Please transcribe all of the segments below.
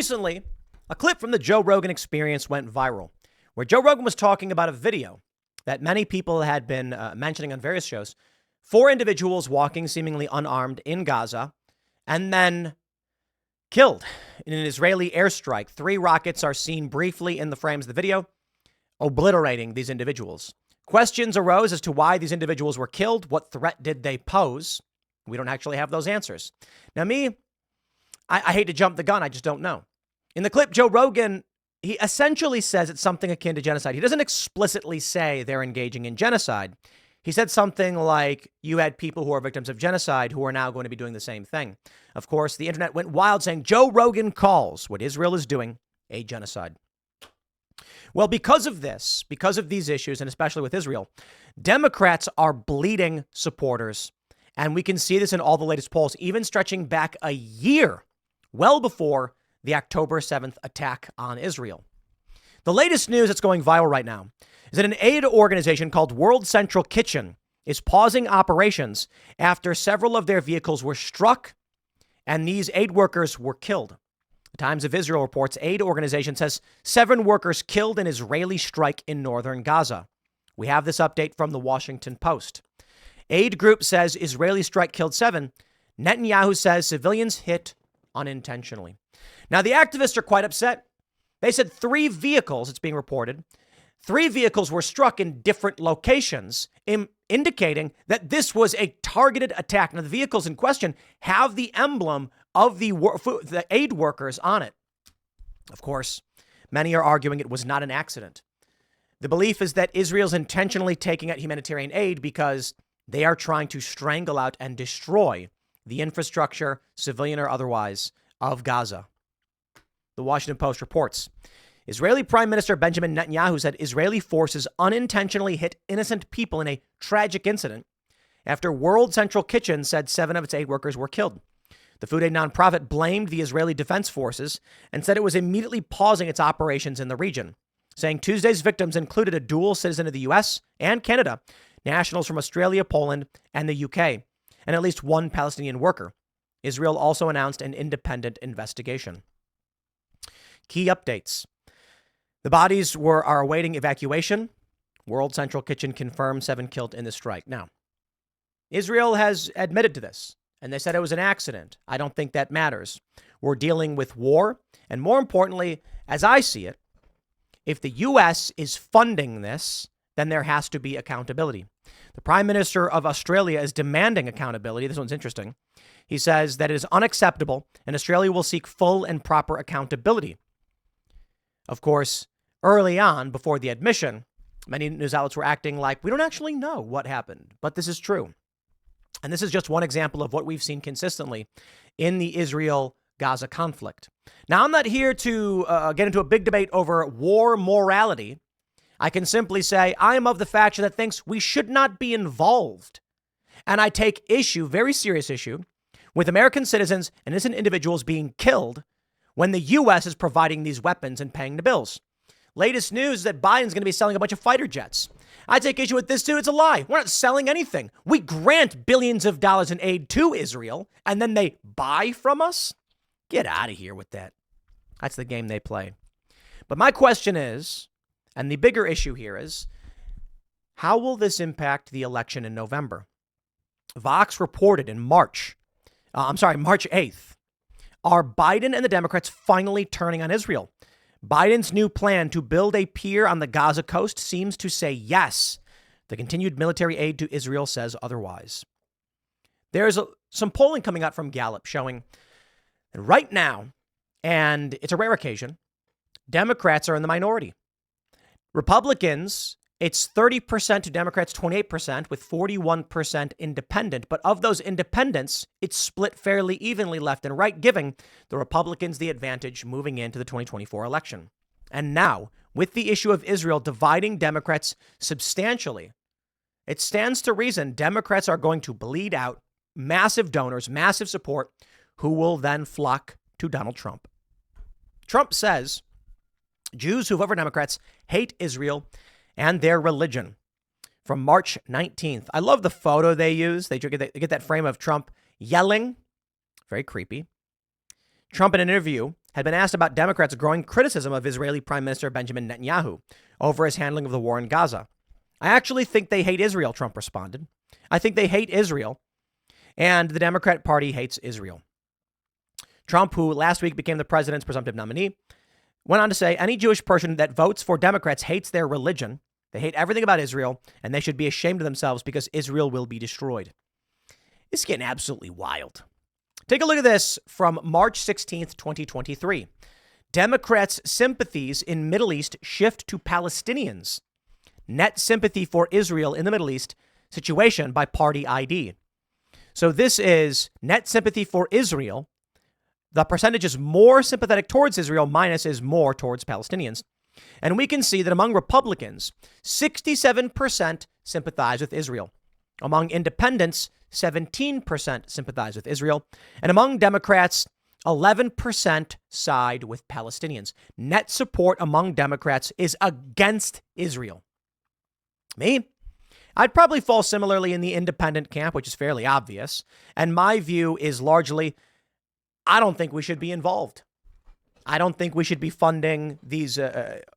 recently, a clip from the Joe Rogan Experience went viral, where Joe Rogan was talking about a video that many people had been mentioning on various shows. 4 individuals walking seemingly unarmed in Gaza and then killed in an Israeli airstrike. 3 rockets are seen briefly in the frames of the video, obliterating these individuals. Questions arose as to why these individuals were killed. What threat did they pose? We don't actually have those answers. Now, I hate to jump the gun. I just don't know. In the clip, Joe Rogan, he essentially says it's something akin to genocide. He doesn't explicitly say they're engaging in genocide. He said something like, you had people who are victims of genocide who are now going to be doing the same thing. Of course, the internet went wild saying Joe Rogan calls what Israel is doing a genocide. Well, because of this, because of these issues, and especially with Israel, Democrats are bleeding supporters. And we can see this in all the latest polls, even stretching back a year, well before the October 7th attack on Israel. The latest news that's going viral right now is that an aid organization called World Central Kitchen is pausing operations after several of their vehicles were struck and these aid workers were killed. The Times of Israel reports aid organization says 7 workers killed in Israeli strike in northern Gaza. We have this update from the Washington Post. Aid group says Israeli strike killed 7. Netanyahu says civilians hit unintentionally. Now, the activists are quite upset. They said 3 vehicles, it's being reported, 3 vehicles were struck in different locations, indicating that this was a targeted attack. Now, the vehicles in question have the emblem of the aid workers on it. Of course, many are arguing it was not an accident. The belief is that Israel's intentionally taking out humanitarian aid because they are trying to strangle out and destroy the infrastructure, civilian or otherwise, of Gaza. The Washington Post reports, Israeli Prime Minister Benjamin Netanyahu said Israeli forces unintentionally hit innocent people in a tragic incident after World Central Kitchen said 7 of its aid workers were killed. The food aid nonprofit blamed the Israeli Defense Forces and said it was immediately pausing its operations in the region, saying Tuesday's victims included a dual citizen of the U.S. and Canada, nationals from Australia, Poland, and the UK, and at least 1 Palestinian worker. Israel also announced an independent investigation. Key updates. The bodies are awaiting evacuation. World Central Kitchen confirmed 7 killed in the strike. Now, Israel has admitted to this, and they said it was an accident. I don't think that matters. We're dealing with war, and more importantly, as I see it, if the U.S. is funding this, then there has to be accountability. The Prime Minister of Australia is demanding accountability. This one's interesting. He says that it is unacceptable, and Australia will seek full and proper accountability. Of course, early on, before the admission, many news outlets were acting like we don't actually know what happened, but this is true. And this is just one example of what we've seen consistently in the Israel-Gaza conflict. Now, I'm not here to get into a big debate over war morality. I can simply say I am of the faction that thinks we should not be involved. And I take issue, very serious issue, with American citizens and innocent individuals being killed when the U.S. is providing these weapons and paying the bills. Latest news is that Biden's going to be selling a bunch of fighter jets. I take issue with this, too. It's a lie. We're not selling anything. We grant billions of dollars in aid to Israel, and then they buy from us? Get out of here with that. That's the game they play. But my question is, and the bigger issue here is, how will this impact the election in November? Vox reported in March 8th. Are Biden and the Democrats finally turning on Israel? Biden's new plan to build a pier on the Gaza coast seems to say yes. The continued military aid to Israel says otherwise. There's some polling coming out from Gallup showing that right now, and it's a rare occasion, Democrats are in the minority. Republicans, it's 30% to Democrats, 28%, with 41% independent. But of those independents, it's split fairly evenly left and right, giving the Republicans the advantage moving into the 2024 election. And now, with the issue of Israel dividing Democrats substantially, it stands to reason Democrats are going to bleed out massive donors, massive support, who will then flock to Donald Trump. Trump says Jews who vote for Democrats hate Israel and their religion. From March 19th. I love the photo they use. They get that frame of Trump yelling. Very creepy. Trump in an interview had been asked about Democrats' growing criticism of Israeli Prime Minister Benjamin Netanyahu over his handling of the war in Gaza. I actually think they hate Israel, Trump responded. I think they hate Israel, and the Democrat Party hates Israel. Trump, who last week became the president's presumptive nominee, went on to say any Jewish person that votes for Democrats hates their religion. They hate everything about Israel, and they should be ashamed of themselves because Israel will be destroyed. It's getting absolutely wild. Take a look at this from March 16th, 2023. Democrats' sympathies in Middle East shift to Palestinians. Net sympathy for Israel in the Middle East situation by party ID. So this is net sympathy for Israel. The percentage is more sympathetic towards Israel, minus is more towards Palestinians. And we can see that among Republicans, 67% sympathize with Israel. Among independents, 17% sympathize with Israel. And among Democrats, 11% side with Palestinians. Net support among Democrats is against Israel. Me? I'd probably fall similarly in the independent camp, which is fairly obvious. And my view is largely, I don't think we should be involved. I don't think we should be funding these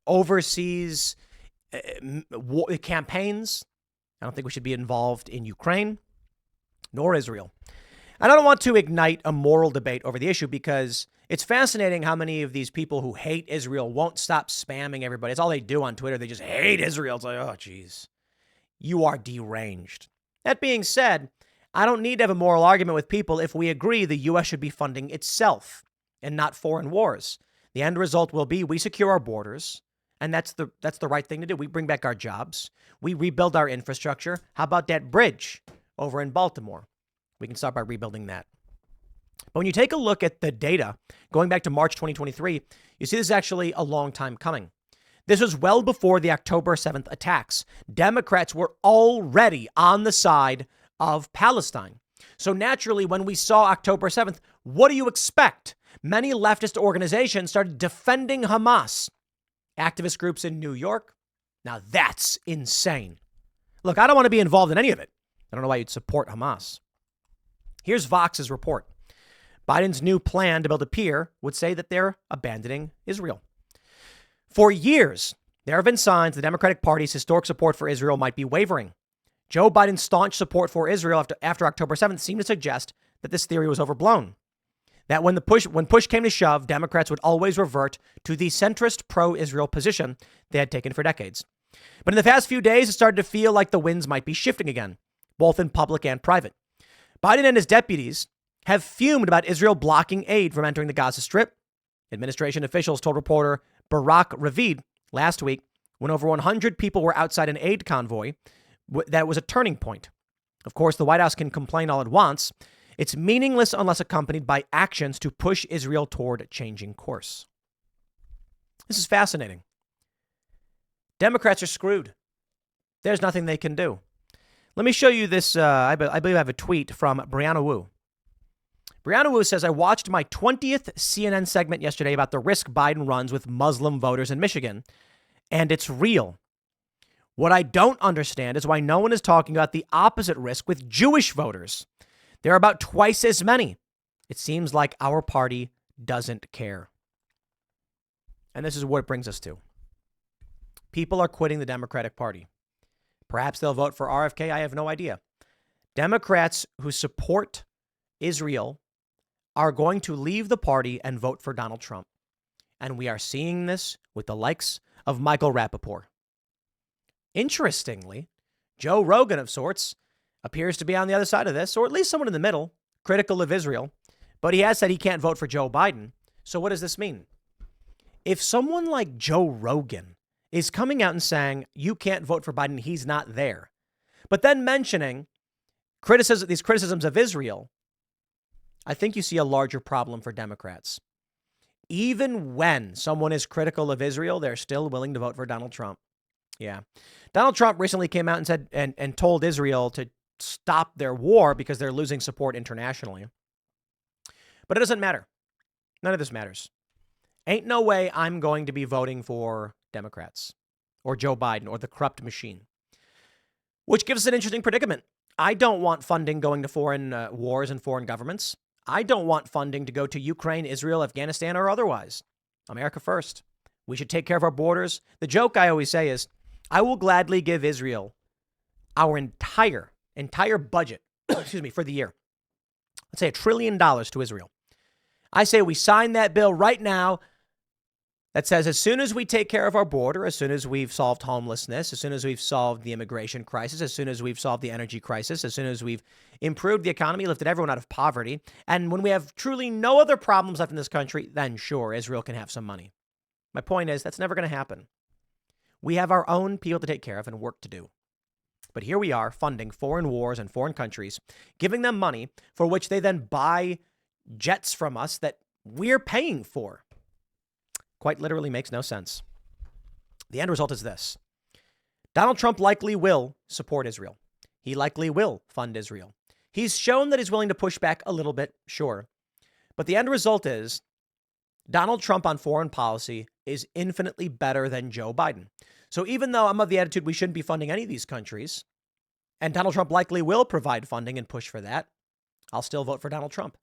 overseas campaigns. I don't think we should be involved in Ukraine, nor Israel. And I don't want to ignite a moral debate over the issue because it's fascinating how many of these people who hate Israel won't stop spamming everybody. It's all they do on Twitter. They just hate Israel. It's like, oh, geez, you are deranged. That being said, I don't need to have a moral argument with people if we agree the U.S. should be funding itself and not foreign wars. The end result will be we secure our borders, and that's the right thing to do. We bring back our jobs. We rebuild our infrastructure. How about that bridge over in Baltimore? We can start by rebuilding that. But when you take a look at the data going back to March 2023, you see this is actually a long time coming. This was well before the October 7th attacks. Democrats were already on the side of Palestine. So naturally, when we saw October 7th, what do you expect? Many leftist organizations started defending Hamas. Activist groups in New York. Now that's insane. Look, I don't want to be involved in any of it. I don't know why you'd support Hamas. Here's Vox's report. Biden's new plan to build a pier would say that they're abandoning Israel. For years, there have been signs the Democratic Party's historic support for Israel might be wavering. Joe Biden's staunch support for Israel after October 7th seemed to suggest that this theory was overblown. That when push came to shove, Democrats would always revert to the centrist pro-Israel position they had taken for decades. But in the past few days, it started to feel like the winds might be shifting again, both in public and private. Biden and his deputies have fumed about Israel blocking aid from entering the Gaza Strip. Administration officials told reporter Barak Ravid last week when over 100 people were outside an aid convoy that was a turning point. Of course, the White House can complain all it wants. It's meaningless unless accompanied by actions to push Israel toward changing course. This is fascinating. Democrats are screwed. There's nothing they can do. Let me show you this. I believe I have a tweet from Brianna Wu. Brianna Wu says, I watched my 20th CNN segment yesterday about the risk Biden runs with Muslim voters in Michigan, and it's real. What I don't understand is why no one is talking about the opposite risk with Jewish voters. There are about twice as many. It seems like our party doesn't care. And this is what it brings us to. People are quitting the Democratic Party. Perhaps they'll vote for RFK. I have no idea. Democrats who support Israel are going to leave the party and vote for Donald Trump. And we are seeing this with the likes of Michael Rappaport. Interestingly, Joe Rogan of sorts appears to be on the other side of this, or at least someone in the middle, critical of Israel. But he has said he can't vote for Joe Biden. So what does this mean? If someone like Joe Rogan is coming out and saying you can't vote for Biden, he's not there, but then mentioning these criticisms of Israel, I think you see a larger problem for Democrats. Even when someone is critical of Israel, they're still willing to vote for Donald Trump. Yeah. Donald Trump recently came out and said and told Israel to stop their war because they're losing support internationally. But it doesn't matter. None of this matters. Ain't no way I'm going to be voting for Democrats or Joe Biden or the corrupt machine, which gives us an interesting predicament. I don't want funding going to foreign wars and foreign governments. I don't want funding to go to Ukraine, Israel, Afghanistan, or otherwise. America first. We should take care of our borders. The joke I always say is, I will gladly give Israel our entire budget, for the year. Let's say $1 trillion to Israel. I say we sign that bill right now that says as soon as we take care of our border, as soon as we've solved homelessness, as soon as we've solved the immigration crisis, as soon as we've solved the energy crisis, as soon as we've improved the economy, lifted everyone out of poverty, and when we have truly no other problems left in this country, then sure, Israel can have some money. My point is, that's never going to happen. We have our own people to take care of and work to do. But here we are funding foreign wars and foreign countries, giving them money for which they then buy jets from us that we're paying for. Quite literally makes no sense. The end result is this. Donald Trump likely will support Israel. He likely will fund Israel. He's shown that he's willing to push back a little bit, sure. But the end result is Donald Trump on foreign policy is infinitely better than Joe Biden. So even though I'm of the attitude we shouldn't be funding any of these countries, and Donald Trump likely will provide funding and push for that, I'll still vote for Donald Trump.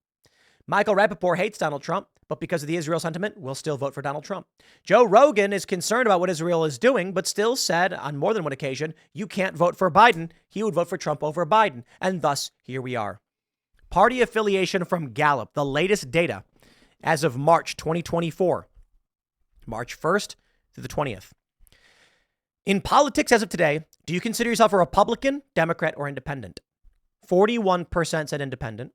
Michael Rappaport hates Donald Trump, but because of the Israel sentiment, we'll still vote for Donald Trump. Joe Rogan is concerned about what Israel is doing, but still said on more than one occasion, you can't vote for Biden. He would vote for Trump over Biden. And thus, here we are. Party affiliation from Gallup, the latest data as of March 2024, March 1st through the 20th. In politics as of today, do you consider yourself a Republican, Democrat, or independent? 41% said independent,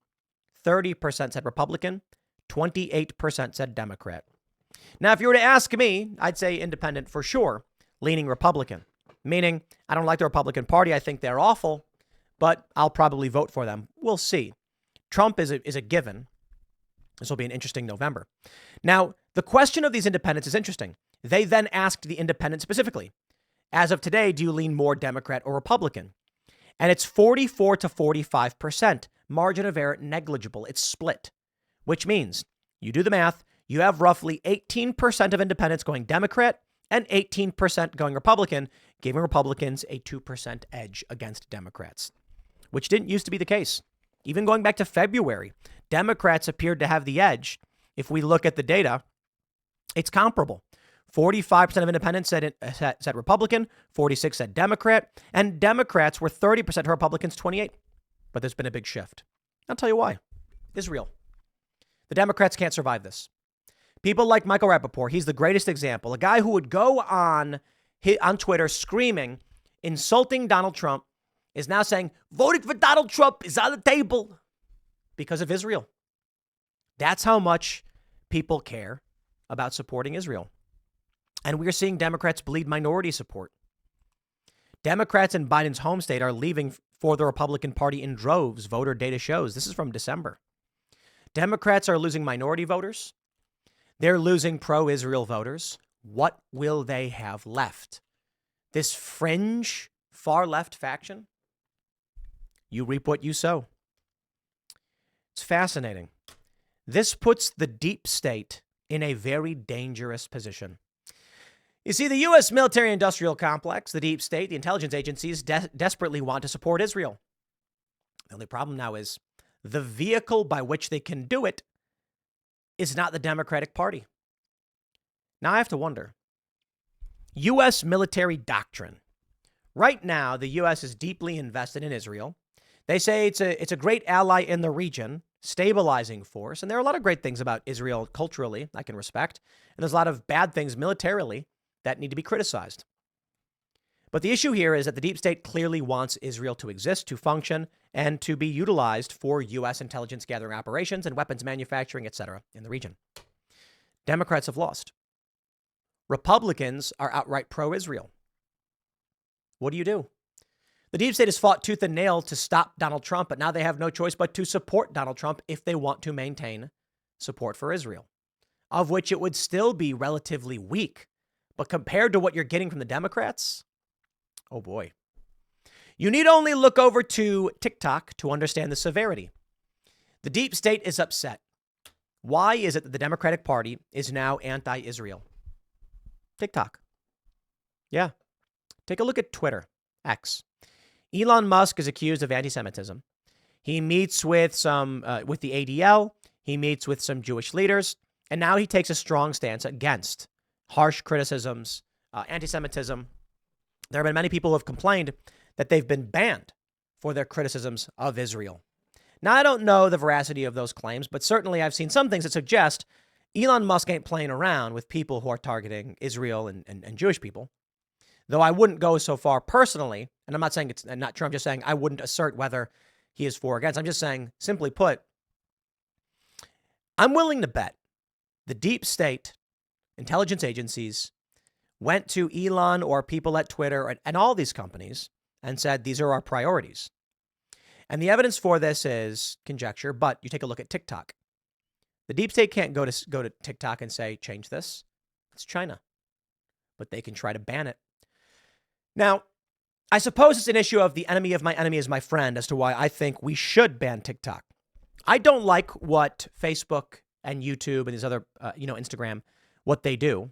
30% said Republican, 28% said Democrat. Now, if you were to ask me, I'd say independent for sure, leaning Republican, meaning I don't like the Republican Party. I think they're awful, but I'll probably vote for them. We'll see. Trump is a given. This will be an interesting November. Now, the question of these independents is interesting. They then asked the independent specifically, as of today, do you lean more Democrat or Republican? And it's 44 to 45%. Margin of error negligible. It's split, which means you do the math. You have roughly 18% of independents going Democrat and 18% going Republican, giving Republicans a 2% edge against Democrats, which didn't used to be the case. Even going back to February, Democrats appeared to have the edge. If we look at the data, it's comparable. 45% of independents said Republican, 46% said Democrat, and Democrats were 30% to Republicans, 28%. But there's been a big shift. I'll tell you why. Israel. The Democrats can't survive this. People like Michael Rappaport, he's the greatest example. A guy who would go on Twitter screaming, insulting Donald Trump, is now saying, voting for Donald Trump is on the table because of Israel. That's how much people care about supporting Israel. And we're seeing Democrats bleed minority support. Democrats in Biden's home state are leaving for the Republican Party in droves, voter data shows. This is from December. Democrats are losing minority voters. They're losing pro-Israel voters. What will they have left? This fringe, far-left faction? You reap what you sow. It's fascinating. This puts the deep state in a very dangerous position. You see, the U.S. military-industrial complex, the deep state, the intelligence agencies desperately want to support Israel. The only problem now is the vehicle by which they can do it is not the Democratic Party. Now I have to wonder, U.S. military doctrine. Right now, the U.S. is deeply invested in Israel. They say it's a great ally in the region, stabilizing force. And there are a lot of great things about Israel culturally I can respect. And there's a lot of bad things militarily that need to be criticized. But the issue here is that the deep state clearly wants Israel to exist, to function, and to be utilized for U.S. intelligence gathering operations and weapons manufacturing, etc. in the region. Democrats have lost. Republicans are outright pro-Israel. What do you do? The deep state has fought tooth and nail to stop Donald Trump, but now they have no choice but to support Donald Trump if they want to maintain support for Israel, of which it would still be relatively weak. But compared to what you're getting from the Democrats, oh boy. You need only look over to TikTok to understand the severity. The deep state is upset. Why is it that the Democratic Party is now anti-Israel? TikTok. Yeah. Take a look at Twitter, X. Elon Musk is accused of anti-Semitism. He meets with with the ADL. He meets with some Jewish leaders, and now he takes a strong stance against harsh criticisms, anti-Semitism. There have been many people who have complained that they've been banned for their criticisms of Israel. Now, I don't know the veracity of those claims, but certainly I've seen some things that suggest Elon Musk ain't playing around with people who are targeting Israel and Jewish people. Though I wouldn't go so far personally, and I'm not saying it's not true, I'm just saying I wouldn't assert whether he is for or against. I'm just saying, simply put, I'm willing to bet the deep state intelligence agencies went to Elon or people at Twitter and all these companies and said, these are our priorities. And the evidence for this is conjecture, but you take a look at TikTok. The deep state can't go to TikTok and say, change this. It's China. But they can try to ban it. Now, I suppose it's an issue of the enemy of my enemy is my friend as to why I think we should ban TikTok. I don't like what Facebook and YouTube and these other, Instagram, what they do.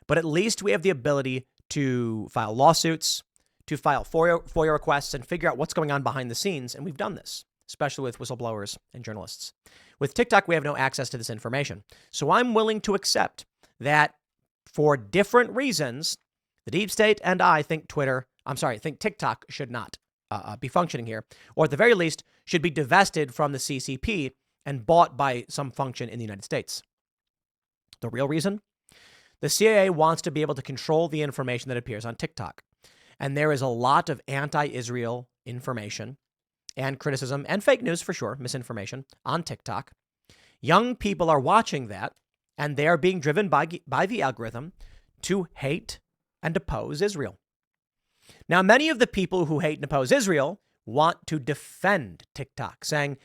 But at least we have the ability to file lawsuits, to file FOIA requests and figure out what's going on behind the scenes. And we've done this, especially with whistleblowers and journalists. With TikTok, we have no access to this information. So I'm willing to accept that for different reasons, the deep state and I think TikTok should not be functioning here, or at the very least should be divested from the CCP and bought by some function in the United States. The real reason? The CIA wants to be able to control the information that appears on TikTok. And there is a lot of anti-Israel information and criticism and fake news, for sure, misinformation on TikTok. Young people are watching that, and they are being driven by the algorithm to hate and oppose Israel. Now, many of the people who hate and oppose Israel want to defend TikTok, saying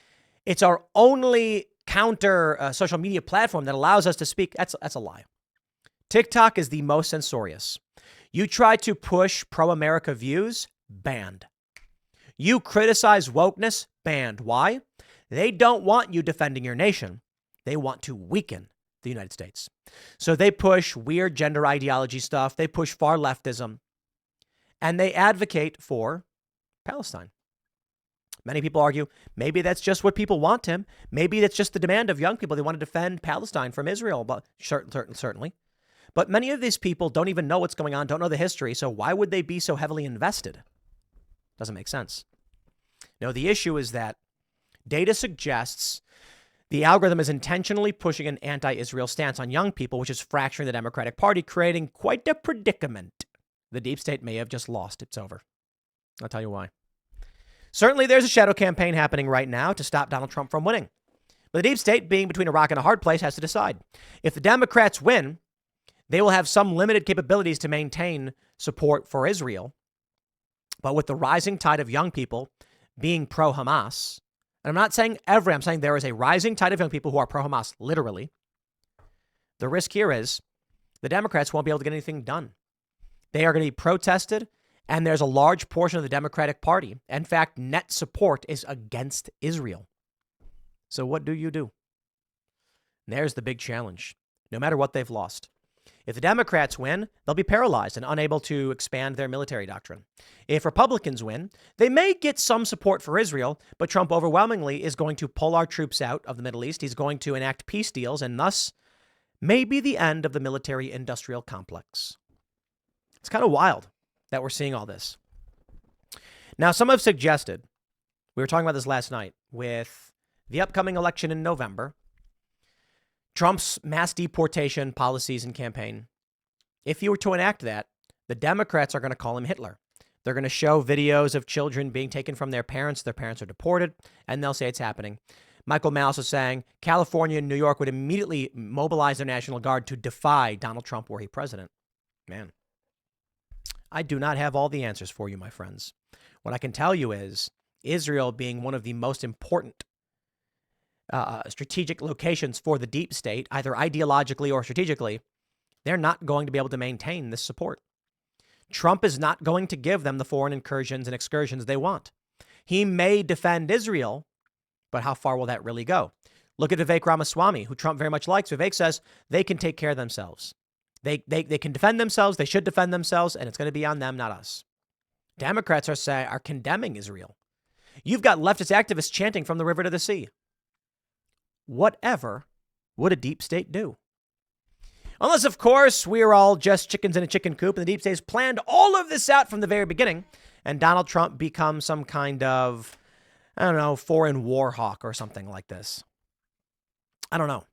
it's our only counter social media platform that allows us to speak. That's a lie. TikTok is the most censorious. You try to push pro-America views, banned. You criticize wokeness, banned. Why? They don't want you defending your nation. They want to weaken the United States. So they push weird gender ideology stuff. They push far leftism. And they advocate for Palestine. Many people argue maybe that's just what people want, Tim. Maybe that's just the demand of young people. They want to defend Palestine from Israel, but certainly. But many of these people don't even know what's going on, don't know the history. So why would they be so heavily invested? Doesn't make sense. No, the issue is that data suggests the algorithm is intentionally pushing an anti-Israel stance on young people, which is fracturing the Democratic Party, creating quite a predicament. The deep state may have just lost. It's over. I'll tell you why. Certainly, there's a shadow campaign happening right now to stop Donald Trump from winning. But the deep state, being between a rock and a hard place, has to decide. If the Democrats win, they will have some limited capabilities to maintain support for Israel. But with the rising tide of young people being pro-Hamas, and I'm not saying I'm saying there is a rising tide of young people who are pro-Hamas, literally. The risk here is the Democrats won't be able to get anything done. They are going to be protested, and there's a large portion of the Democratic Party. In fact, net support is against Israel. So what do you do? There's the big challenge, no matter what they've lost. If the Democrats win, they'll be paralyzed and unable to expand their military doctrine. If Republicans win, they may get some support for Israel, but Trump overwhelmingly is going to pull our troops out of the Middle East. He's going to enact peace deals, and thus may be the end of the military-industrial complex. It's kind of wild that we're seeing all this. Now, some have suggested, we were talking about this last night, with the upcoming election in November, Trump's mass deportation policies and campaign, if you were to enact that, the Democrats are going to call him Hitler. They're going to show videos of children being taken from their parents are deported, and they'll say it's happening. Michael Malice is saying California and New York would immediately mobilize their National Guard to defy Donald Trump were he president. Man, I do not have all the answers for you, my friends. What I can tell you is Israel being one of the most important strategic locations for the deep state, either ideologically or strategically, they're not going to be able to maintain this support. Trump is not going to give them the foreign incursions and excursions they want. He may defend Israel, but how far will that really go? Look at Vivek Ramaswamy, who Trump very much likes. Vivek says they can take care of themselves. They can defend themselves. They should defend themselves, and it's going to be on them, not us. Democrats are condemning Israel. You've got leftist activists chanting from the river to the sea. Whatever would a deep state do? Unless, of course, we're all just chickens in a chicken coop and the deep state's planned all of this out from the very beginning and Donald Trump becomes some kind of, I don't know, foreign war hawk or something like this. I don't know.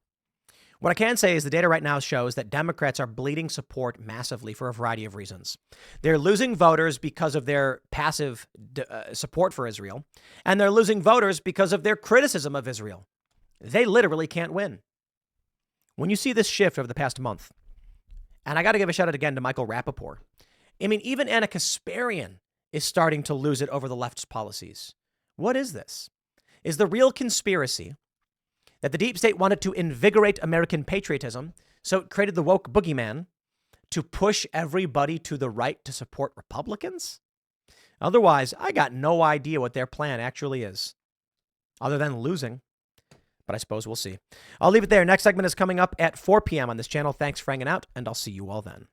What I can say is the data right now shows that Democrats are bleeding support massively for a variety of reasons. They're losing voters because of their passive support for Israel, and they're losing voters because of their criticism of Israel. They literally can't win. When you see this shift over the past month, and I got to give a shout out again to Michael Rappaport. I mean, even Anna Kasparian is starting to lose it over the left's policies. What is this? Is the real conspiracy that the deep state wanted to invigorate American patriotism, so it created the woke boogeyman to push everybody to the right to support Republicans? Otherwise, I got no idea what their plan actually is, other than losing. But I suppose we'll see. I'll leave it there. Next segment is coming up at 4 p.m. on this channel. Thanks for hanging out, and I'll see you all then.